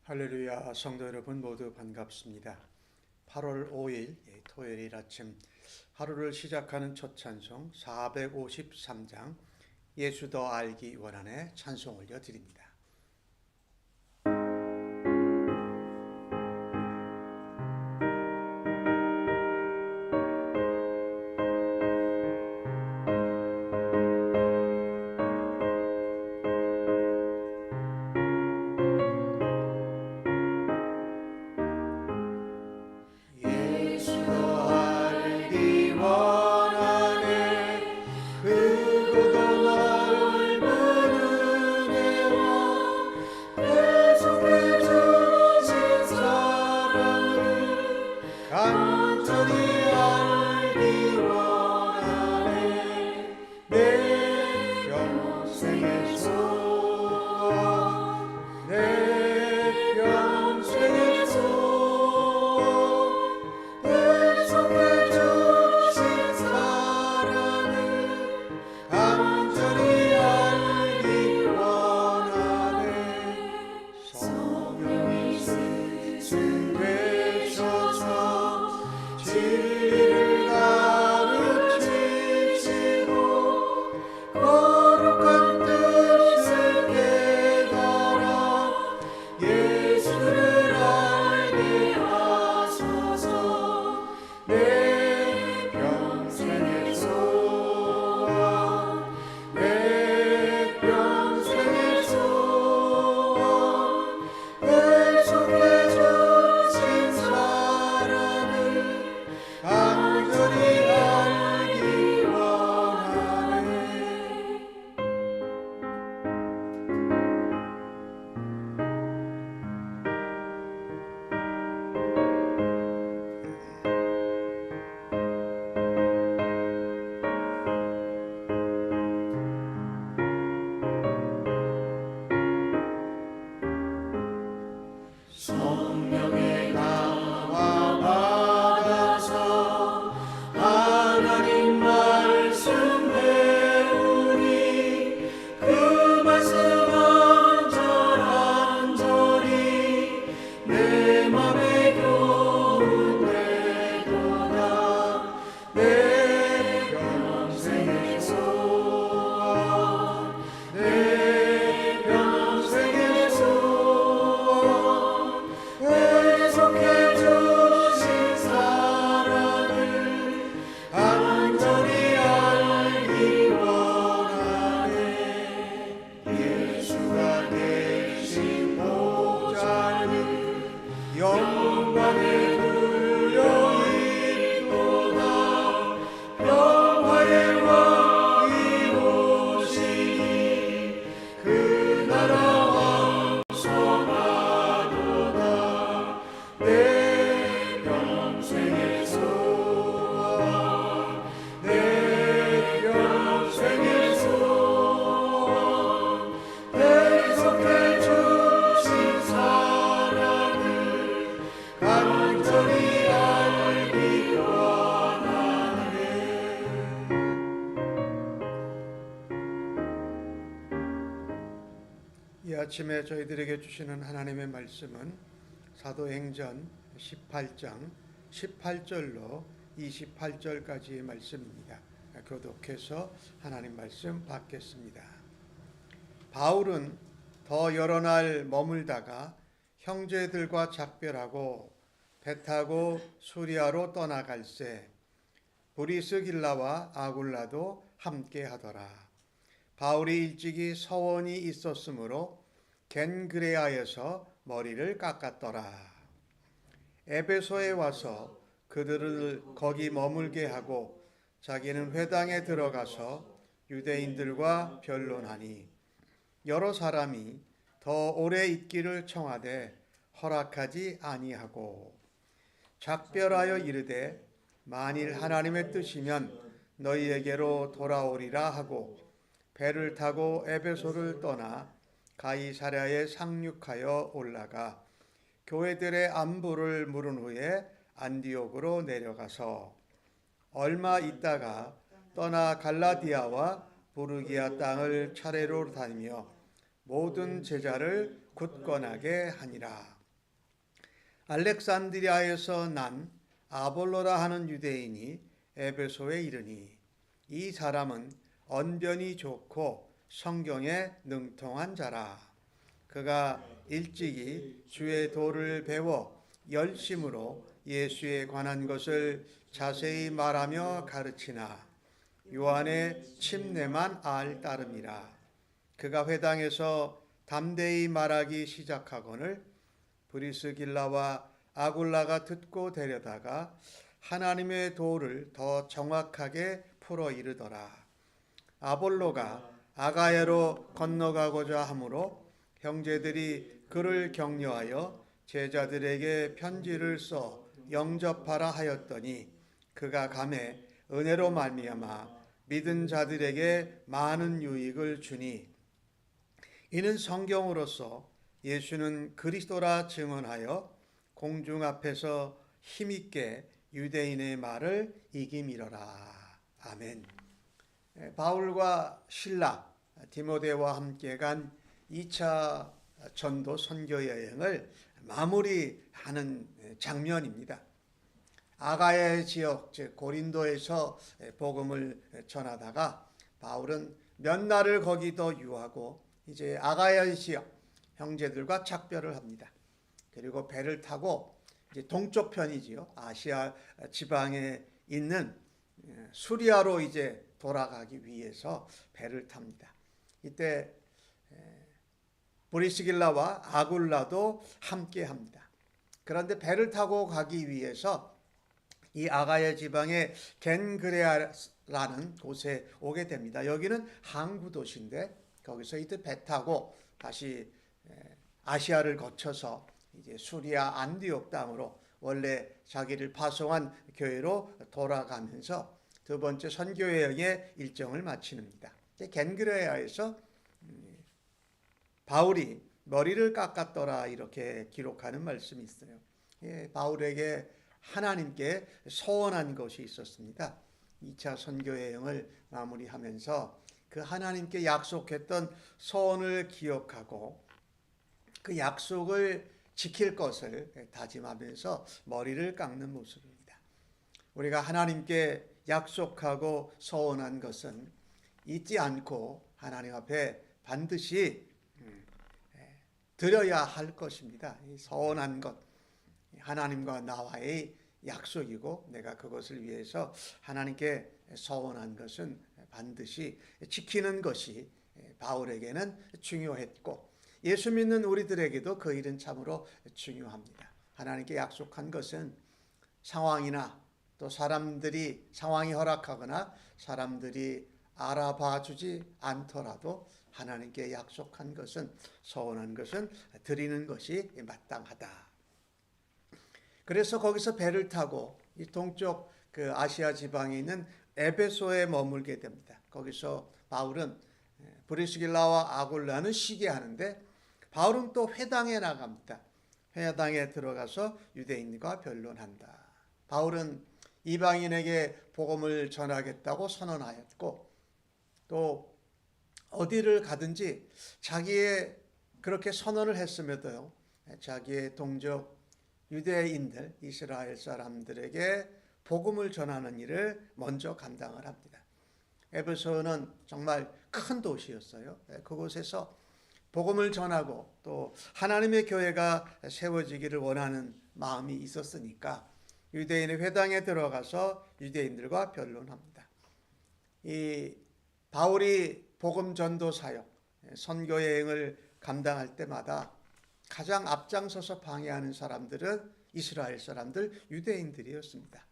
할렐루야, 성도 여러분 모두 반갑습니다. 8월 5일 토요일 아침 하루를 시작하는 첫 찬송 453장 예수 더 알기 원하네 찬송 올려드립니다. 이 아침에 저희들에게 주시는 하나님의 말씀은 사도행전 18장 18절로 28절까지의 말씀입니다. 교독해서 하나님 말씀 받겠습니다. 바울은 더 여러 날 머물다가 형제들과 작별하고 배 타고 수리아로 떠나갈새 브리스길라와 아굴라도 함께 하더라. 바울이 일찍이 서원이 있었으므로 겐그레아에서 머리를 깎았더라. 에베소에 와서 그들을 거기 머물게 하고 자기는 회당에 들어가서 유대인들과 변론하니 여러 사람이 더 오래 있기를 청하되 허락하지 아니하고 작별하여 이르되 만일 하나님의 뜻이면 너희에게로 돌아오리라 하고 배를 타고 에베소를 떠나 가이사랴에 상륙하여 올라가 교회들의 안부를 물은 후에 안디옥으로 내려가서 얼마 있다가 떠나 갈라디아와 부르기아 땅을 차례로 다니며 모든 제자를 굳건하게 하니라. 알렉산드리아에서 난 아볼로라 하는 유대인이 에베소에 이르니 이 사람은 언변이 좋고 성경에 능통한 자라. 그가 일찍이 주의 도를 배워 열심으로 예수에 관한 것을 자세히 말하며 가르치나 요한의 침례만 알 따름이라. 그가 회당에서 담대히 말하기 시작하거늘 브리스길라와 아굴라가 듣고 데려다가 하나님의 도를 더 정확하게 풀어 이르더라. 아볼로가 아가야로 건너가고자 하므로 형제들이 그를 격려하여 제자들에게 편지를 써 영접하라 하였더니 그가 감에 은혜로 말미암아 믿은 자들에게 많은 유익을 주니 이는 성경으로서 예수는 그리스도라 증언하여 공중 앞에서 힘있게 유대인의 말을 이기미러라. 아멘. 바울과 실라, 디모데와 함께 간 2차 전도 선교 여행을 마무리하는 장면입니다. 아가야 지역, 즉 고린도에서 복음을 전하다가 바울은 몇 날을 거기 더 유하고 이제 아가야 지역 형제들과 작별을 합니다. 그리고 배를 타고 이제 동쪽 편이지요. 아시아 지방에 있는 수리아로 이제 돌아가기 위해서 배를 탑니다. 이때 브리스길라와 아굴라도 함께 합니다. 그런데 배를 타고 가기 위해서 이 아가야 지방의 겐그레아라는 곳에 오게 됩니다. 여기는 항구 도시인데 거기서 이때 배 타고 다시 아시아를 거쳐서 이제 수리아 안디옥 땅으로 원래 자기를 파송한 교회로 돌아가면서 두 번째 선교 여행의 일정을 마칩니다. 겐그레아에서 바울이 머리를 깎았더라 이렇게 기록하는 말씀이 있어요. 바울에게 하나님께 소원한 것이 있었습니다. 2차 선교 여행을 마무리하면서 그 하나님께 약속했던 소원을 기억하고 그 약속을 지킬 것을 다짐하면서 머리를 깎는 모습입니다. 우리가 하나님께 약속하고 소원한 것은 잊지 않고 하나님 앞에 반드시 드려야 할 것입니다. 소원한 것, 하나님과 나와의 약속이고 내가 그것을 위해서 하나님께 소원한 것은 반드시 지키는 것이 바울에게는 중요했고 예수 믿는 우리들에게도 그 일은 참으로 중요합니다. 하나님께 약속한 것은 상황이나 또 사람들이 상황이 허락하거나 사람들이 알아봐 주지 않더라도 하나님께 약속한 것은 소원한 것은 드리는 것이 마땅하다. 그래서 거기서 배를 타고 이 동쪽 그 아시아 지방에 있는 에베소에 머물게 됩니다. 거기서 바울은 브리스길라와 아굴라는 쉬게 하는데 바울은 또 회당에 나갑니다. 회당에 들어가서 유대인과 변론한다. 바울은 이방인에게 복음을 전하겠다고 선언하였고 또 어디를 가든지 자기의 그렇게 선언을 했음에도요. 자기의 동족 유대인들 이스라엘 사람들에게 복음을 전하는 일을 먼저 감당을 합니다. 에베소는 정말 큰 도시였어요. 그곳에서 복음을 전하고 또 하나님의 교회가 세워지기를 원하는 마음이 있었으니까 유대인의 회당에 들어가서 유대인들과 변론합니다. 이 바울이 복음 전도 사역, 선교 여행을 감당할 때마다 가장 앞장서서 방해하는 사람들은 이스라엘 사람들, 유대인들이었습니다.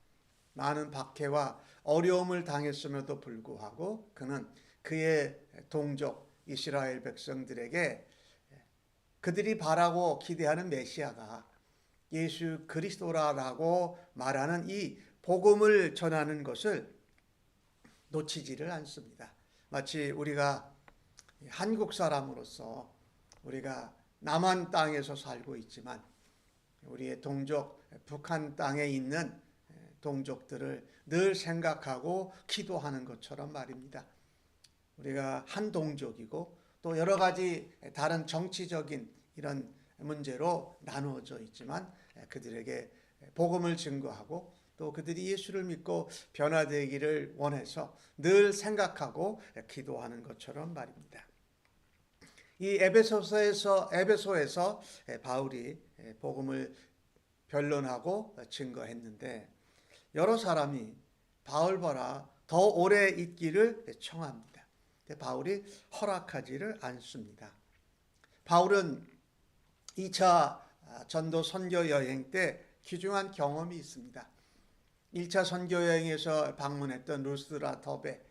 많은 박해와 어려움을 당했음에도 불구하고 그는 그의 동족 이스라엘 백성들에게 그들이 바라고 기대하는 메시아가 예수 그리스도라고 말하는 이 복음을 전하는 것을 놓치지를 않습니다. 마치 우리가 한국 사람으로서 우리가 남한 땅에서 살고 있지만 우리의 동족 북한 땅에 있는 동족들을 늘 생각하고 기도하는 것처럼 말입니다. 우리가 한 동족이고 또 여러 가지 다른 정치적인 이런 문제로 나누어져 있지만 그들에게 복음을 증거하고 또 그들이 예수를 믿고 변화되기를 원해서 늘 생각하고 기도하는 것처럼 말입니다. 이 에베소에서 바울이 복음을 변론하고 증거했는데 여러 사람이 바울 보라 더 오래 있기를 청합니다. 바울이 허락하지를 않습니다. 바울은 2차 전도 선교 여행 때 귀중한 경험이 있습니다. 1차 선교 여행에서 방문했던 루스드라, 더베,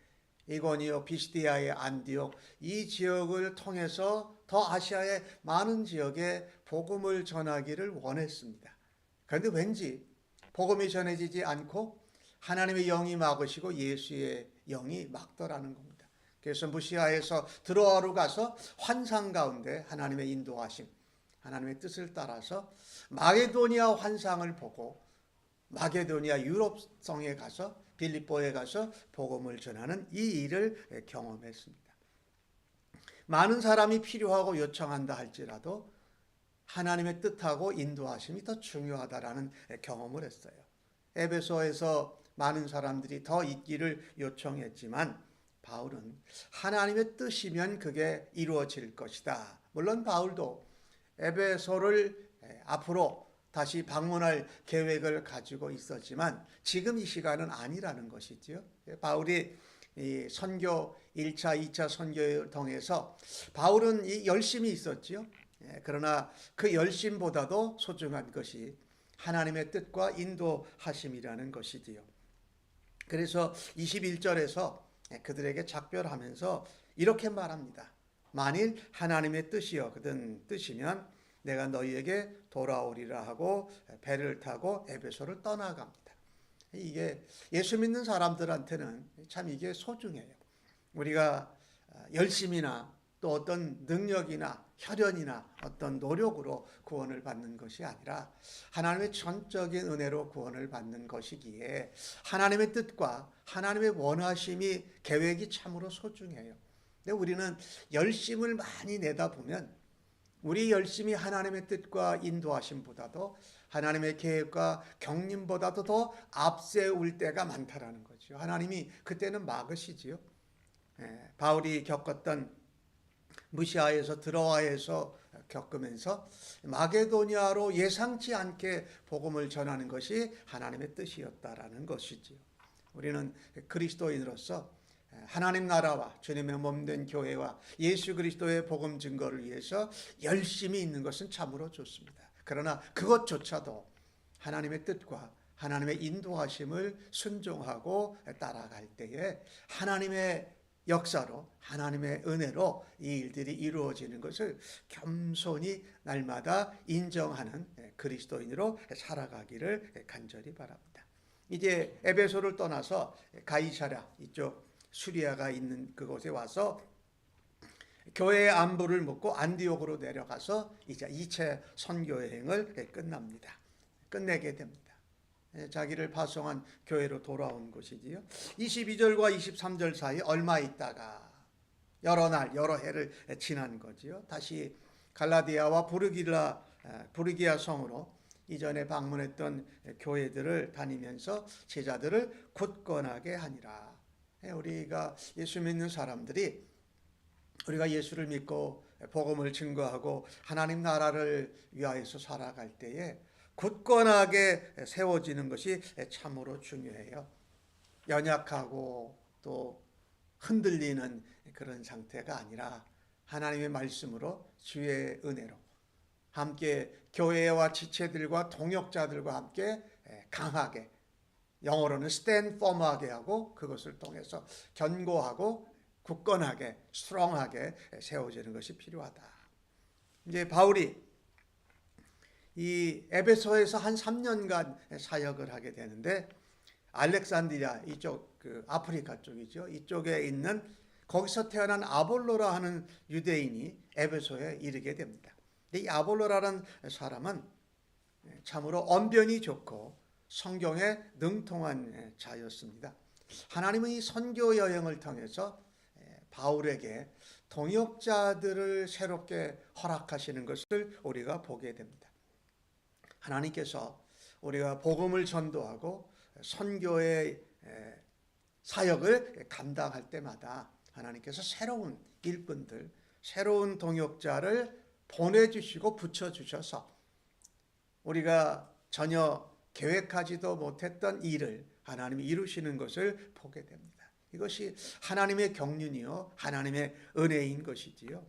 이고니오, 비시디아의 안디옥 이 지역을 통해서 더 아시아의 많은 지역에 복음을 전하기를 원했습니다. 그런데 왠지 복음이 전해지지 않고 하나님의 영이 막으시고 예수의 영이 막더라는 겁니다. 그래서 무시아에서 드로아로 가서 환상 가운데 하나님의 인도하심, 하나님의 뜻을 따라서 마게도니아 환상을 보고 마게도니아 유럽성에 가서 빌립보에 가서 복음을 전하는 이 일을 경험했습니다. 많은 사람이 필요하고 요청한다 할지라도 하나님의 뜻하고 인도하심이 더 중요하다라는 경험을 했어요. 에베소에서 많은 사람들이 더 있기를 요청했지만 바울은 하나님의 뜻이면 그게 이루어질 것이다. 물론 바울도 에베소를 앞으로 다시 방문할 계획을 가지고 있었지만 지금 이 시간은 아니라는 것이죠. 바울이 이 선교 1차, 2차 선교를 통해서 바울은 이 열심이 있었죠. 그러나 그 열심보다도 소중한 것이 하나님의 뜻과 인도하심이라는 것이지요. 그래서 21절에서 그들에게 작별하면서 이렇게 말합니다. 만일 하나님의 뜻이거든 뜻이면 내가 너희에게 돌아오리라 하고 배를 타고 에베소를 떠나갑니다. 이게 예수 믿는 사람들한테는 참 이게 소중해요. 우리가 열심이나 또 어떤 능력이나 혈연이나 어떤 노력으로 구원을 받는 것이 아니라 하나님의 전적인 은혜로 구원을 받는 것이기에 하나님의 뜻과 하나님의 원하심이 계획이 참으로 소중해요. 근데 우리는 열심을 많이 내다 보면 우리 열심이 하나님의 뜻과 인도하심보다도 하나님의 계획과 경륜보다도 더 앞세울 때가 많다라는 거죠. 하나님이 그때는 막으시지요. 바울이 겪었던 무시아에서 드로아에서 겪으면서 마게도니아로 예상치 않게 복음을 전하는 것이 하나님의 뜻이었다라는 것이지요. 우리는 그리스도인으로서 하나님 나라와 주님의 몸된 교회와 예수 그리스도의 복음 증거를 위해서 열심히 있는 것은 참으로 좋습니다. 그러나 그것조차도 하나님의 뜻과 하나님의 인도하심을 순종하고 따라갈 때에 하나님의 역사로 하나님의 은혜로 이 일들이 이루어지는 것을 겸손히 날마다 인정하는 그리스도인으로 살아가기를 간절히 바랍니다. 이제 에베소를 떠나서 가이사랴 이쪽 수리아가 있는 그곳에 와서 교회의 안부를 묻고 안디옥으로 내려가서 이제 2차 선교 여행을 끝내게 됩니다. 자기를 파송한 교회로 돌아온 것이지요. 22절과 23절 사이 얼마 있다가 여러 날 여러 해를 지난 거지요. 다시 갈라디아와 부르기아 성으로 이전에 방문했던 교회들을 다니면서 제자들을 굳건하게 하니라. 우리가 예수 믿는 사람들이 우리가 예수를 믿고 복음을 증거하고 하나님 나라를 위하여서 살아갈 때에 굳건하게 세워지는 것이 참으로 중요해요. 연약하고 또 흔들리는 그런 상태가 아니라 하나님의 말씀으로 주의 은혜로 함께 교회와 지체들과 동역자들과 함께 강하게 영어로는 stand firm하게 하고 그것을 통해서 견고하고 굳건하게 스트롱하게 세워지는 것이 필요하다. 이제 바울이 이 에베소에서 한 3년간 사역을 하게 되는데 알렉산드리아 이쪽 아프리카 쪽이죠. 이쪽에 있는 거기서 태어난 아볼로라 하는 유대인이 에베소에 이르게 됩니다. 이 아볼로라는 사람은 참으로 언변이 좋고 성경에 능통한 자였습니다. 하나님은 이 선교 여행을 통해서 바울에게 동역자들을 새롭게 허락하시는 것을 우리가 보게 됩니다. 하나님께서 우리가 복음을 전도하고 선교의 사역을 감당할 때마다 하나님께서 새로운 일꾼들, 새로운 동역자를 보내주시고 붙여주셔서 우리가 전혀 계획하지도 못했던 일을 하나님이 이루시는 것을 보게 됩니다. 이것이 하나님의 경륜이요 하나님의 은혜인 것이지요.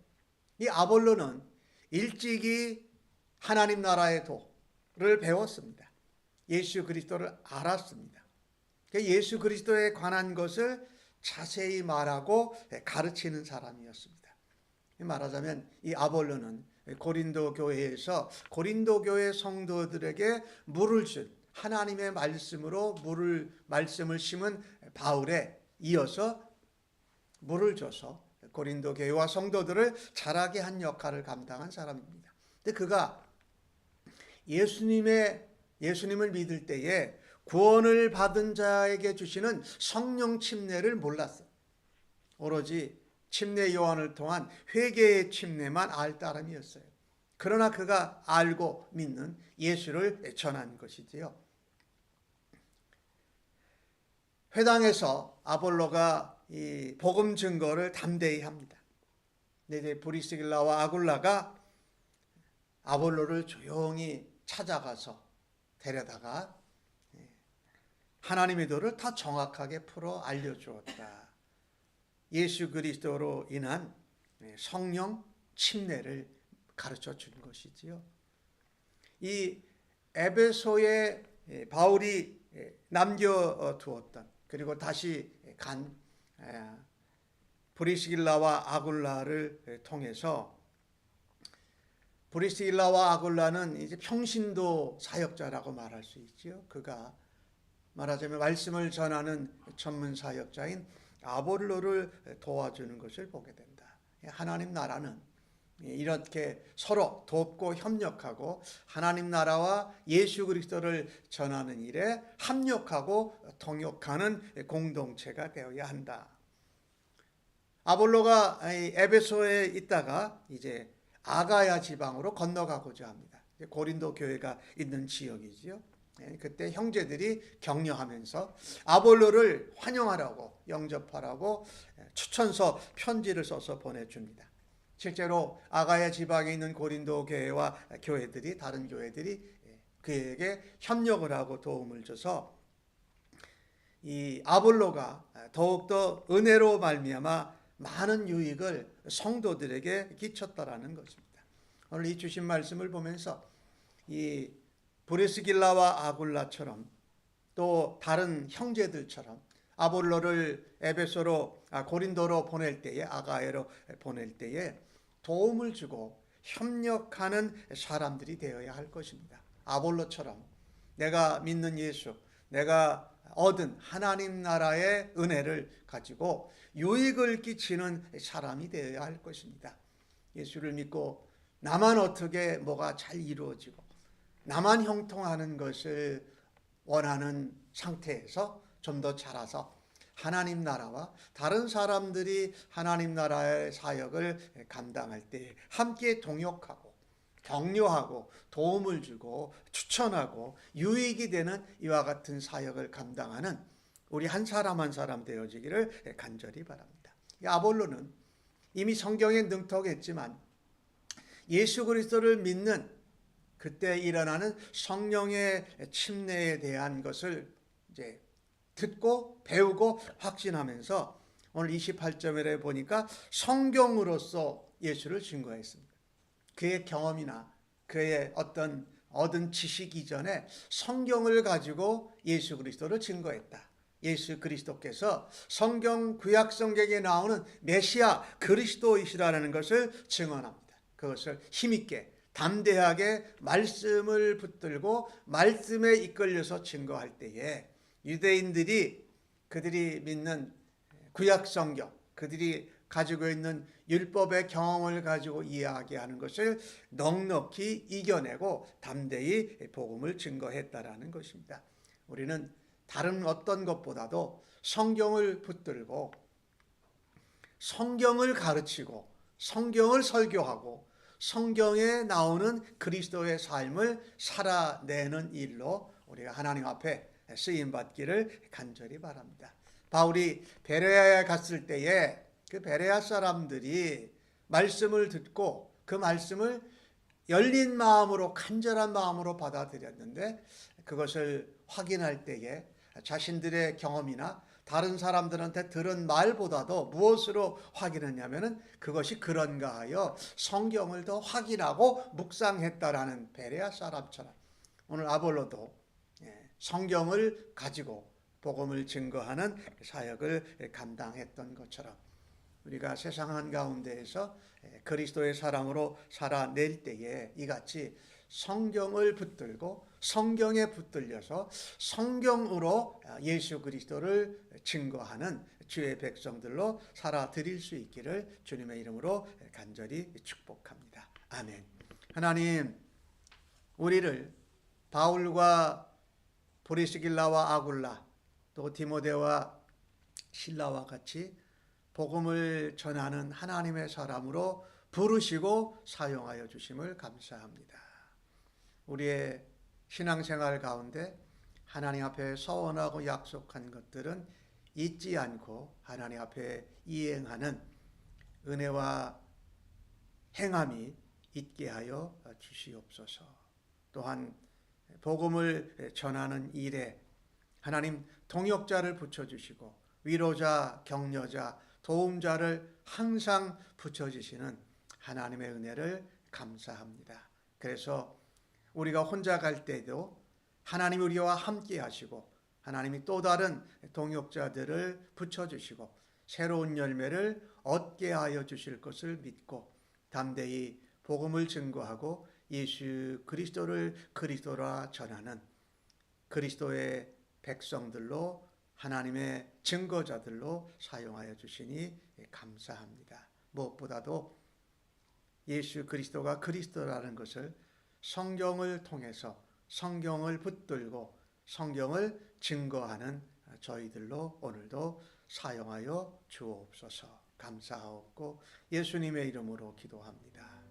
이 아볼로는 일찍이 하나님 나라의 도를 배웠습니다. 예수 그리스도를 알았습니다. 예수 그리스도에 관한 것을 자세히 말하고 가르치는 사람이었습니다. 말하자면 이 아볼로는 고린도 교회에서 고린도 교회 성도들에게 물을 준 하나님의 말씀으로 말씀을 심은 바울에 이어서 물을 줘서 고린도 교회와 성도들을 자라게 한 역할을 감당한 사람입니다. 근데 그가 예수님을 믿을 때에 구원을 받은 자에게 주시는 성령 침례를 몰랐어요. 오로지 침례 요한을 통한 회개의 침례만 알 따름이었어요. 그러나 그가 알고 믿는 예수를 전한 것이지요. 회당에서 아볼로가 이 복음 증거를 담대히 합니다. 이제 브리스길라와 아굴라가 아볼로를 조용히 찾아가서 데려다가 하나님의 도를 더 정확하게 풀어 알려주었다. 예수 그리스도로 인한 성령 침례를 가르쳐 준 것이지요. 이 에베소에 바울이 남겨두었던 그리고 다시 간 브리스길라와 아굴라를 통해서 브리스길라와 아굴라는 이제 평신도 사역자라고 말할 수 있지요. 그가 말하자면 말씀을 전하는 전문 사역자인 아볼로를 도와주는 것을 보게 된다. 하나님 나라는 이렇게 서로 돕고 협력하고 하나님 나라와 예수 그리스도를 전하는 일에 합력하고 동역하는 공동체가 되어야 한다. 아볼로가 에베소에 있다가 이제 아가야 지방으로 건너가고자 합니다. 고린도 교회가 있는 지역이지요. 그때 형제들이 격려하면서 아볼로를 환영하라고 영접하라고 추천서 편지를 써서 보내줍니다. 실제로 아가야 지방에 있는 고린도 교회와 다른 교회들이 그에게 협력을 하고 도움을 줘서 이 아볼로가 더욱더 은혜로 말미암아 많은 유익을 성도들에게 끼쳤다라는 것입니다. 오늘 이 주신 말씀을 보면서 이 브리스길라와 아굴라처럼 또 다른 형제들처럼 아볼로를 고린도로 보낼 때에 아가야로 보낼 때에 도움을 주고 협력하는 사람들이 되어야 할 것입니다. 아볼로처럼 내가 믿는 예수, 내가 얻은 하나님 나라의 은혜를 가지고 유익을 끼치는 사람이 되어야 할 것입니다. 예수를 믿고 나만 어떻게 뭐가 잘 이루어지고 나만 형통하는 것을 원하는 상태에서 좀 더 자라서 하나님 나라와 다른 사람들이 하나님 나라의 사역을 감당할 때 함께 동역하고 격려하고 도움을 주고 추천하고 유익이 되는 이와 같은 사역을 감당하는 우리 한 사람 한 사람 되어지기를 간절히 바랍니다. 아볼로는 이미 성경에 능통했지만 예수 그리스도를 믿는 그때 일어나는 성령의 침례에 대한 것을 이제 듣고 배우고 확신하면서 오늘 28절에 보니까 성경으로서 예수를 증거했습니다. 그의 경험이나 그의 어떤 얻은 지식 이전에 성경을 가지고 예수 그리스도를 증거했다. 예수 그리스도께서 성경 구약 성경에 나오는 메시아 그리스도이시라는 것을 증언합니다. 그것을 힘있게 담대하게 말씀을 붙들고 말씀에 이끌려서 증거할 때에 유대인들이 그들이 믿는 구약 성경, 그들이 가지고 있는 율법의 경험을 가지고 이야기하는 것을 넉넉히 이겨내고 담대히 복음을 증거했다라는 것입니다. 우리는 다른 어떤 것보다도 성경을 붙들고 성경을 가르치고 성경을 설교하고 성경에 나오는 그리스도의 삶을 살아내는 일로 우리가 하나님 앞에 쓰임받기를 간절히 바랍니다. 바울이 베레아에 갔을 때에 그 베레아 사람들이 말씀을 듣고 그 말씀을 열린 마음으로 간절한 마음으로 받아들였는데 그것을 확인할 때에 자신들의 경험이나 다른 사람들한테 들은 말보다도 무엇으로 확인했냐면은 그것이 그런가 하여 성경을 더 확인하고 묵상했다라는 베레아 사람처럼 오늘 아볼로도 성경을 가지고 복음을 증거하는 사역을 감당했던 것처럼 우리가 세상 한가운데에서 그리스도의 사람으로 살아낼 때에 이같이 성경을 붙들고 성경에 붙들려서 성경으로 예수 그리스도를 증거하는 주의 백성들로 살아드릴 수 있기를 주님의 이름으로 간절히 축복합니다. 아멘. 하나님, 우리를 바울과 브리스길라와 아굴라 또 디모데와 실라와 같이 복음을 전하는 하나님의 사람으로 부르시고 사용하여 주심을 감사합니다. 우리의 신앙생활 가운데 하나님 앞에 서원하고 약속한 것들은 잊지 않고 하나님 앞에 이행하는 은혜와 행함이 있게 하여 주시옵소서. 또한 복음을 전하는 일에 하나님 동역자를 붙여주시고 위로자, 격려자, 도움자를 항상 붙여주시는 하나님의 은혜를 감사합니다. 그래서 우리가 혼자 갈 때도 하나님이 우리와 함께 하시고 하나님이 또 다른 동역자들을 붙여주시고 새로운 열매를 얻게 하여 주실 것을 믿고 담대히 복음을 증거하고 예수 그리스도를 그리스도라 전하는 그리스도의 백성들로 하나님의 증거자들로 사용하여 주시니 감사합니다. 무엇보다도 예수 그리스도가 그리스도라는 것을 성경을 통해서 성경을 붙들고 성경을 증거하는 저희들로 오늘도 사용하여 주옵소서. 감사하옵고 예수님의 이름으로 기도합니다.